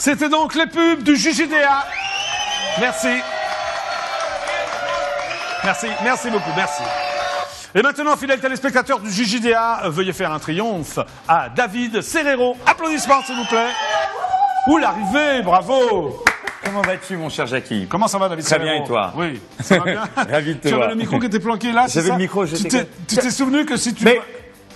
C'était donc les pubs du JJDA. Merci. Merci beaucoup, merci. Et maintenant, fidèles téléspectateurs du JJDA, veuillez faire un triomphe à David Serrero. Applaudissements, s'il vous plaît. Ouh, l'arrivée, bravo. Comment vas-tu, mon cher Jackie? Comment ça va, David Serrero? Très bien, et toi? Oui, ça va bien. Ravi de te Tu voir. avais le micro qui était planqué là, c'est ça? J'avais le micro, Tu t'es souvenu que si tu... Mais...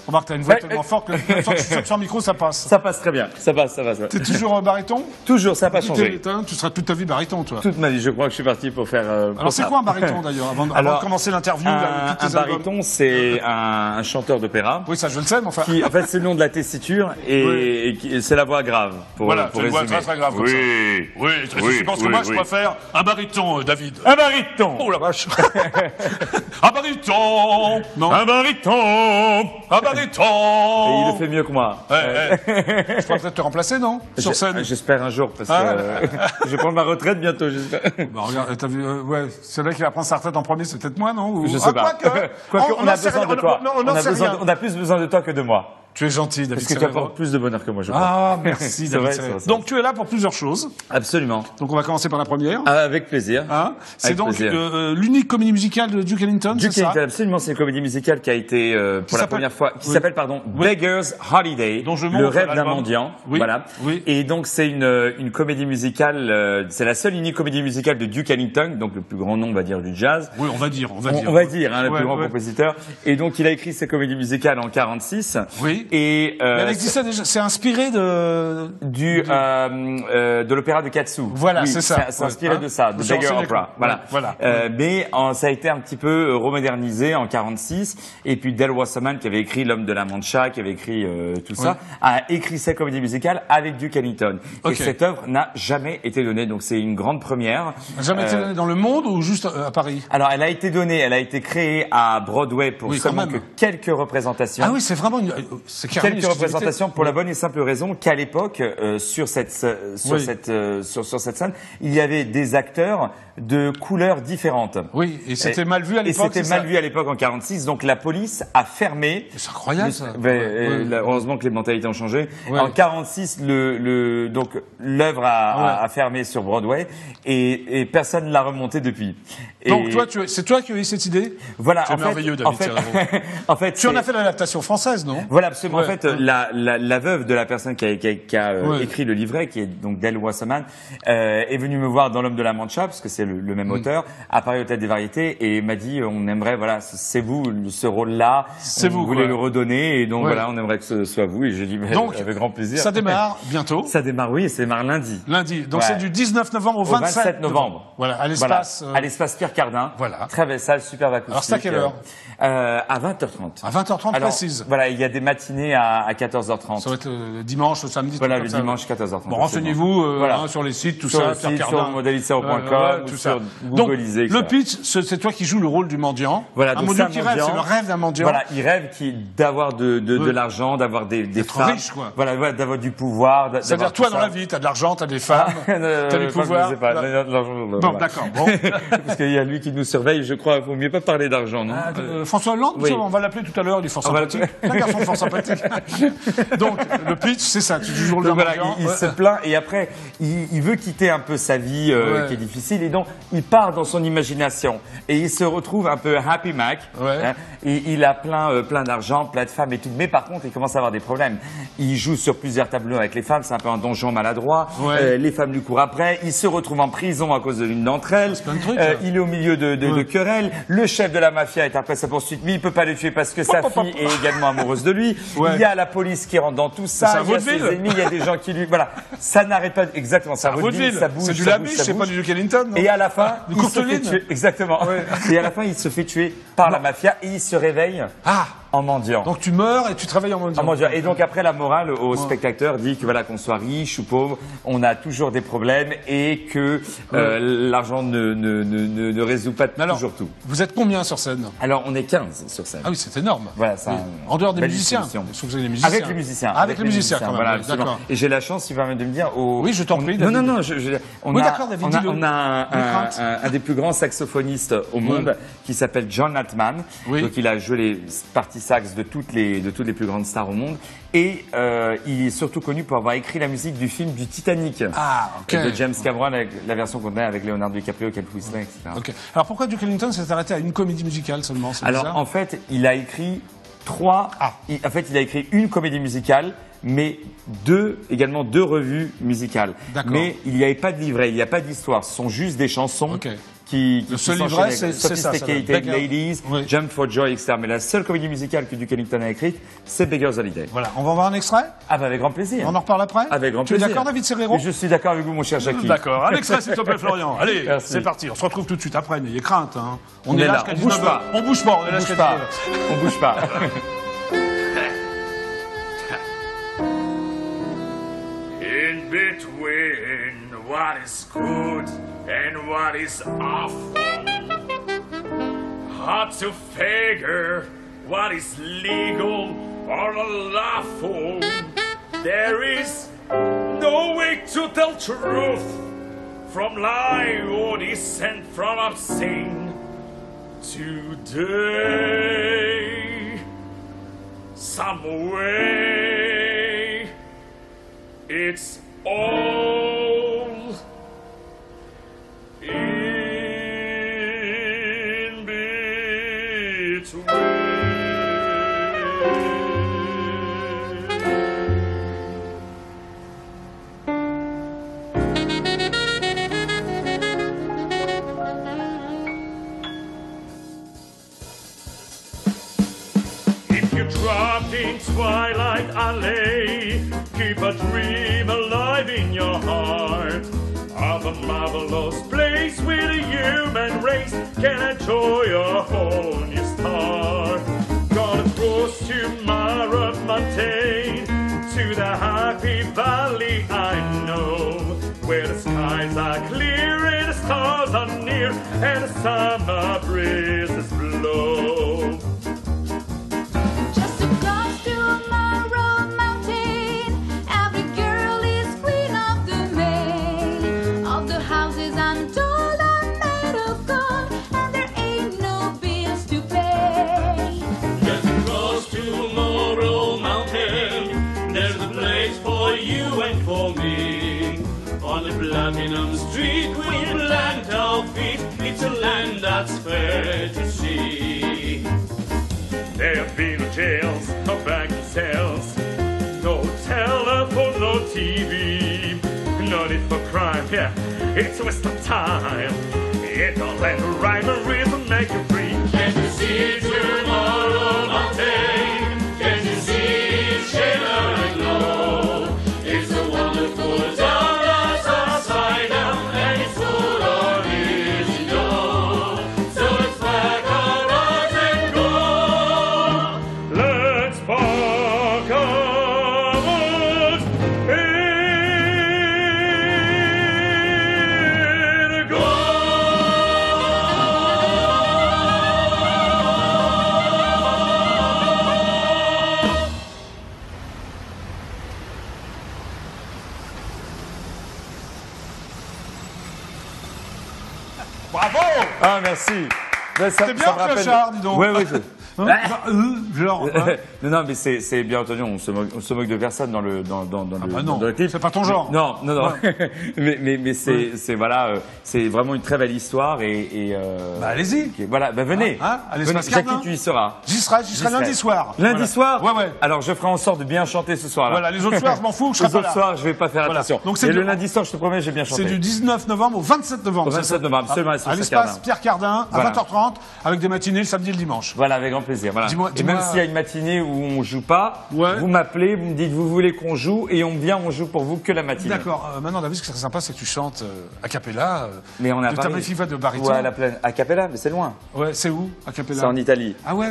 Remarque, t'as une voix tellement forte que même sans que tu sois sur un micro, ça passe. Ça passe très bien, ça passe. T'es toujours baryton? Toujours, ça n'a pas changé. Tu seras toute ta vie baryton, toi. Toute ma vie, je crois que je suis parti pour faire... Alors c'est quoi un baryton, d'ailleurs, avant de commencer l'interview? Un baryton, c'est un chanteur d'opéra. Oui, ça je le sais, mais enfin... En fait, c'est le nom de la tessiture et c'est la voix grave, pour c'est une voix très très grave comme ça. Oui, je pense que moi, je préfère un baryton, David. Un baryton. Oh la vache. Un baryton. Non. Un baryton. Un baryton. Et il le fait mieux que moi. Je pourrais peut-être te remplacer, non? Sur scène. J'espère un jour, parce que je vais prendre ma retraite bientôt, j'espère. Bah regarde, t'as vu, ouais, c'est là qui va prendre sa retraite en premier, c'est peut-être moi, non? Je sais pas. Quoique, on a besoin de toi. On a plus besoin de toi que de moi. Tu es gentil, David. Parce que tu apportes plus de bonheur que moi, je crois. Ah, merci, David. Donc, tu es là pour plusieurs choses. Absolument. Donc, on va commencer par la première. Avec plaisir. Hein, c'est donc l'unique comédie musicale de Duke Ellington, c'est ça? Duke Ellington, absolument, c'est une comédie musicale qui a été, pour la première fois, qui s'appelle, Beggar's Holiday, le rêve d'un mendiant. Voilà. Et donc, c'est une comédie musicale, c'est la seule unique comédie musicale de Duke Ellington, donc le plus grand nom, on va dire, du jazz. Oui, on va dire, le plus grand compositeur. Et donc, il a écrit cette comédie musicale en 46. Oui. Et elle existait déjà. C'est inspiré de l'opéra de Katsu. Voilà, c'est ça. C'est inspiré de ça, de Beggar Opera. Voilà. Mais ça a été un petit peu remodernisé en 46. Et puis Del Wasserman, qui avait écrit L'Homme de la Mancha, qui avait écrit tout ça, a écrit cette comédie musicale avec Duke Ellington. Et cette œuvre n'a jamais été donnée. Donc c'est une grande première. Jamais été donnée dans le monde ou juste à Paris? Alors elle a été donnée, elle a été créée à Broadway pour seulement que quelques représentations. Ah oui, c'est vraiment une... Quelques représentations pour la bonne et simple raison qu'à l'époque, sur cette scène, il y avait des acteurs de couleurs différentes. Oui, et c'était mal vu à l'époque. Et c'était mal vu à l'époque en 46, donc la police a fermé. C'est incroyable ça. Heureusement que les mentalités ont changé. En 46, donc l'œuvre a fermé sur Broadway et personne ne l'a remontée depuis. Donc toi, c'est toi qui as eu cette idée? Voilà. C'est merveilleux, David Serrero. En fait, tu en as fait l'adaptation française, non? Voilà, absolument. En fait, la veuve de la personne qui a écrit le livret, qui est donc Del Wasserman, est venue me voir dans L'Homme de la Mancha, parce que c'est le même auteur, à Paris Hôtel des Variétés, et m'a dit, on aimerait, voilà, c'est vous, ce rôle-là, vous voulez le redonner, et donc voilà, on aimerait que ce soit vous, et j'ai dit, avec grand plaisir. Ça démarre bientôt? Ça démarre, oui, ça démarre lundi. Lundi. Donc c'est du 19 novembre au 27 novembre. Voilà, à l'espace. À l'espace Pierre Cardin. Voilà. Très belle salle, super acoustique. Alors c'est à quelle heure? À 20h30. À 20h30 précise. Voilà, il y a des matinées à 14h30. Ça va être le dimanche, le samedi. Voilà, le dimanche 14h30. Bon, renseignez-vous sur les sites, tout ça, Pierre Cardin. Sur modalicero.com, tout sur ça. Google, etc. Le pitch, c'est toi qui joues le rôle du mendiant. Voilà, un mendiant qui rêve, c'est le rêve d'un mendiant. Voilà, il rêve d'avoir de l'argent, d'avoir des femmes. Riche, quoi. Voilà, d'avoir du pouvoir. C'est-à-dire, toi, dans la vie, t'as de l'argent, t'as des femmes, t'as du pouvoir. Je sais pas, l'argent. Bon, d'accord. Parce qu'il y a lui qui nous surveille, je crois, il vaut mieux pas parler d'argent, non? François Hollande, on va l'appeler tout à l'heure, il est fort sympathique. Un garçon fort sympathique. Donc, le pitch, c'est ça, tu joues le mendiant. Il se plaint et après, il veut quitter un peu sa vie qui est difficile et donc il part dans son imagination et il se retrouve un peu Happy Mac. Et il a plein d'argent, plein de femmes et tout. Mais par contre, il commence à avoir des problèmes. Il joue sur plusieurs tableaux avec les femmes, c'est un peu un donjon maladroit. Les femmes lui courent après. Il se retrouve en prison à cause de l'une d'entre elles. Il est au milieu de querelles. Le chef de la mafia est après sa poursuite, mais il peut pas le tuer parce que sa fille est également amoureuse de lui. Il y a la police qui rentre dans tout ça. Il y a ses ennemis, il y a des gens qui lui... Voilà. Ça n'arrête pas... Exactement. Ça vaudeville, ça bouge. C'est du Labiche, c'est pas du Duke Ellington. Et à la fin, il se fait tuer. Exactement. Et à la fin, il se fait tuer par la mafia et il se réveille. En mendiant. Donc tu meurs et tu travailles en mendiant. Et donc après la morale au spectateur dit que voilà qu'on soit riche ou pauvre, on a toujours des problèmes et que l'argent ne résout pas toujours tout. Vous êtes combien sur scène? Alors on est 15 sur scène. Ah oui, c'est énorme. Voilà, en dehors des musiciens. Avec les musiciens. Avec les musiciens quand même. Voilà, d'accord. Et j'ai la chance, il va de me dire oui, je t'en prie. David. Non, on a un des plus grands saxophonistes au monde qui s'appelle John Altman. Donc il a joué les parties partie sax de toutes les plus grandes stars au monde. Et il est surtout connu pour avoir écrit la musique du film du Titanic de James Cameron, avec la version qu'on a avec Leonardo DiCaprio, Kate Winslet, etc. Okay. Alors pourquoi Duke Ellington s'est arrêté à une comédie musicale seulement? Alors en fait, il a écrit il a écrit une comédie musicale, mais également deux revues musicales. Mais il n'y avait pas de livret, il n'y a pas d'histoire. Ce sont juste des chansons qui se livraient, c'est ça. Sophisticated Ladies, Jump for Joy, etc. Mais la seule comédie musicale que Duke Ellington a écrite, c'est Beggar's Holiday. Voilà, on va voir un extrait? Ah bah avec grand plaisir. On en reparle après? Avec grand plaisir. Tu es d'accord, David Serrero? Je suis d'accord avec vous, mon cher Jackie. D'accord. Un extrait, s'il te plaît, Florian. Allez, c'est parti. On se retrouve tout de suite après. N'ayez crainte. Hein. On est là, on bouge pas. On bouge pas. On est là jusqu'à 19h. On bouge pas. In between what is good and what is awful, hard to figure what is legal or unlawful. There is no way to tell truth from lie or descent from obscene. Today, some way, it's all in between. If you're dropped in Twilight Alley, keep a dream alive in your heart of a marvelous place where the human race can enjoy a whole new start. Gonna cross tomorrow mountain to the happy valley I know, where the skies are clear and the stars are near and the summer breezes blow. Platinum Street, we plant our feet. It's a land that's fair to see. There have been no jails, no banking cells, no telephone, no TV, no need for crime. Yeah, it's a waste of time. It all let rhyme and rhythm make you free. Can't you see tomorrow mountain? Can't you see it shimmer and glow? It's a wonderful time. Bravo! Ah, merci. C'est bien, Clochard, dis donc. Oui, oui. Genre. Non, mais c'est bien entendu, on se moque de personne dans le clip. C'est pas ton genre. Non. mais c'est voilà, c'est vraiment une très belle histoire et bah allez-y. Voilà, bah venez. Allez, Jackie, tu y seras. J'y serai lundi soir. Lundi soir. Ouais. Alors je ferai en sorte de bien chanter ce soir-là. Voilà, les autres soirs, je m'en fous, je serai pas là. Les autres soirs, je vais pas faire attention. Donc le lundi soir, je te promets, j'ai bien chanté. C'est du 19 novembre au 27 novembre. Au 27 novembre, absolument. À l'espace Pierre Cardin, à 20h30, avec des matinées le samedi et le dimanche. Voilà, avec grand plaisir. Voilà. Et même s'il y a une matinée où on joue pas, vous m'appelez, vous me dites vous voulez qu'on joue et on joue pour vous que la matinée. D'accord. Maintenant, David, ce qui serait sympa, c'est que tu chantes a cappella. Mais on a pas de baryton. Ouais, à la plaine. A cappella, mais c'est loin. Ouais, c'est où a cappella? C'est en Italie. Ah ouais.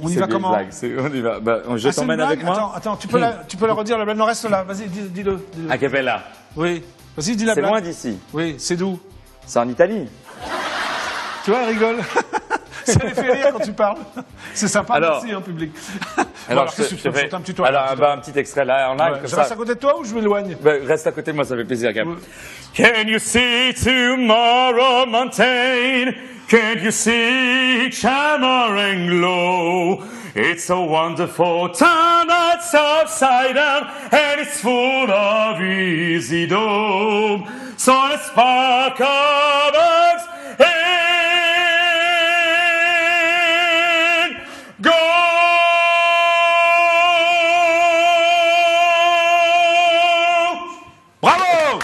On y va comment? On y va. Bah, je t'emmène avec moi. Attends, tu peux la redire, la blague non reste là. Vas-y, dis-le. A cappella. Oui. Vas-y, dis la blague. C'est loin d'ici. Oui, c'est d'où? C'est en Italie. Tu vois, elle rigole. Ça les fait rire quand tu parles. C'est sympa, merci, hein, public. Alors, je te fais un petit tour. Alors, un petit extrait là, en live. Je reste à côté de toi ou je m'éloigne? Reste à côté de moi, ça fait plaisir, quand même. Can you see tomorrow mountain? Can't you see shimmering glow? It's a wonderful town that's upside down, and it's full of easy dome. So let's park our bugs and go. Bravo!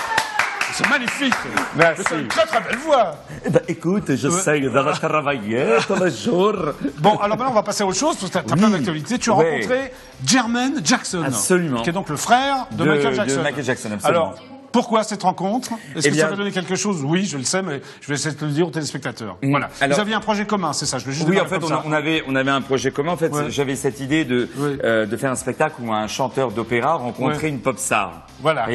C'est magnifique. Merci. C'est une très très belle voix. Eh ben, écoute, j'essaye de travailler tous les jours. Bon, alors maintenant on va passer à autre chose, parce que tu as plein d'actualités. Tu as rencontré Jermaine Jackson. Absolument. Qui est donc le frère de Michael Jackson. De Michael Jackson, absolument. Alors, pourquoi cette rencontre? Est-ce Eh que bien, ça va donner quelque chose? Oui, je le sais, mais je vais essayer de le dire aux téléspectateurs. Voilà. Alors, vous aviez un projet commun, c'est ça? Je veux juste oui, en démarrer fait, comme ça. on avait un projet commun. En fait, Ouais. j'avais cette idée de faire un spectacle où un chanteur d'opéra rencontrait une pop star. Voilà.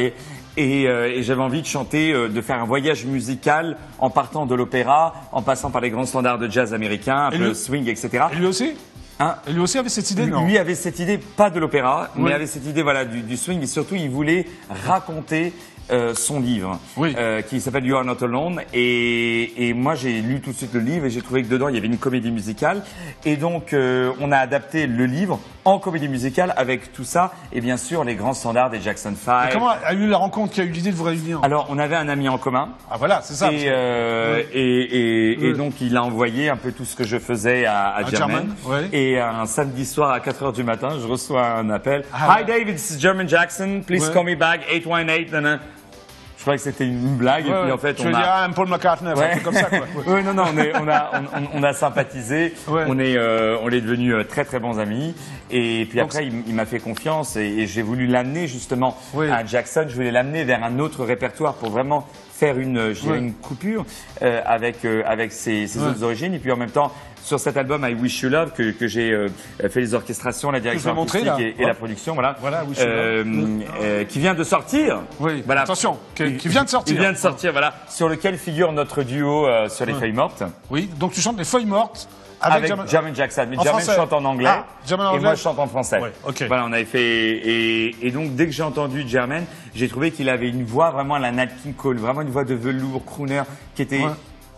Et j'avais envie de chanter, de faire un voyage musical en partant de l'opéra, en passant par les grands standards de jazz américains, un peu swing, etc. Et lui aussi? Hein? Et lui aussi avait cette idée, non? Lui avait cette idée, pas de l'opéra, mais avait cette idée, voilà, du swing, et surtout, il voulait raconter son livre, qui s'appelle You Are Not Alone, et moi j'ai lu tout de suite le livre et j'ai trouvé que dedans il y avait une comédie musicale, et donc on a adapté le livre en comédie musicale avec tout ça, et bien sûr les grands standards des Jackson 5. Et comment a eu la rencontre, qui a eu l'idée de vous réunir? Alors on avait un ami en commun. Ah voilà, c'est ça. Et donc il a envoyé un peu tout ce que je faisais à Jermaine. Et un samedi soir à 4h du matin, je reçois un appel. Hi David, this is Jermaine Jackson. Please call me back 818. Je croyais que c'était une blague, et puis en fait, on a... Paul McCartney, un truc comme ça, quoi. Non, on a sympathisé, on est devenus très très bons amis, et puis après, il m'a fait confiance, et j'ai voulu l'amener justement à Jackson, je voulais l'amener vers un autre répertoire pour vraiment faire une coupure avec ses autres origines, et puis en même temps, sur cet album I Wish You Love que j'ai fait les orchestrations, la direction artistique et la production, voilà qui vient de sortir. Voilà. Attention, qui vient de sortir. Qui vient de sortir, voilà, sur lequel figure notre duo sur les feuilles mortes. Oui, donc tu chantes les feuilles mortes avec Jermaine Jackson. Mais Jermaine chante en anglais et moi je chante en français. Voilà, on avait fait et donc dès que j'ai entendu Jermaine, j'ai trouvé qu'il avait une voix vraiment à la Nat King Cole, vraiment une voix de velours crooner qui était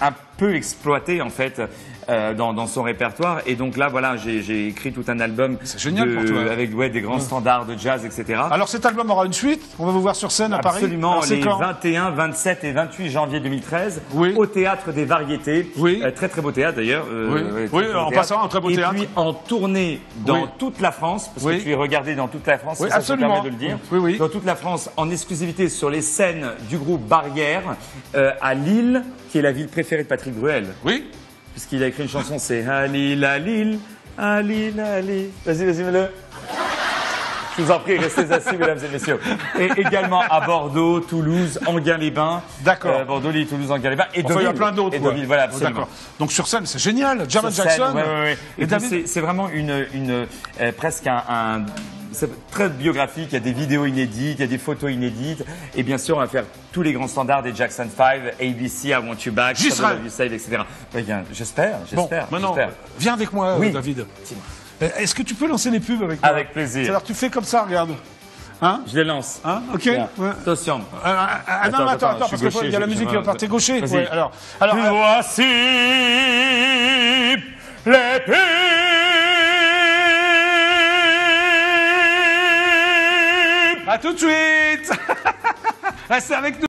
un peu exploité en fait dans son répertoire, et donc là voilà j'ai écrit tout un album pour toi. Avec des grands standards de jazz, etc. Alors cet album aura une suite, on va vous voir sur scène à Paris. Absolument, les 21, 27 et 28 janvier 2013 au Théâtre des Variétés, très très beau théâtre d'ailleurs, en passant un très beau théâtre, et puis en tournée dans toute la France, parce que tu es regardé dans toute la France, si ça se permet de le dire, dans toute la France, en exclusivité sur les scènes du groupe Barrière à Lille, qui est la ville préférée de Patrick Bruel. Oui. Puisqu'il a écrit une chanson, c'est à Lille, à Lille, à Lille, à Lille. Vas-y, mets-le. Je vous en prie, restez assis, mesdames et messieurs. Et également à Bordeaux, Toulouse, Enghien-les-Bains. D'accord. Bordeaux, Lille, Toulouse, Enghien-les-bains. Et Deauville. Il y a plein d'autres. Et Deauville, voilà, absolument. D'accord. Donc sur scène, c'est génial. Jermaine Jackson. Et David... c'est vraiment presque c'est très biographique, il y a des vidéos inédites, il y a des photos inédites, et bien sûr on va faire tous les grands standards des Jackson 5, ABC, I Want You Back, J'y serai. You Save, etc. J'espère. Bon, maintenant, viens avec moi, David. Est-ce que tu peux lancer les pubs avec moi? Avec plaisir. C'est-à-dire que tu fais comme ça, regarde. Hein? Je les lance. Hein? Ok. Ouais. Attention. Attends, parce qu'il y a la musique qui va partir gaucher. Alors, voici les pubs. À tout de suite. Restez avec nous.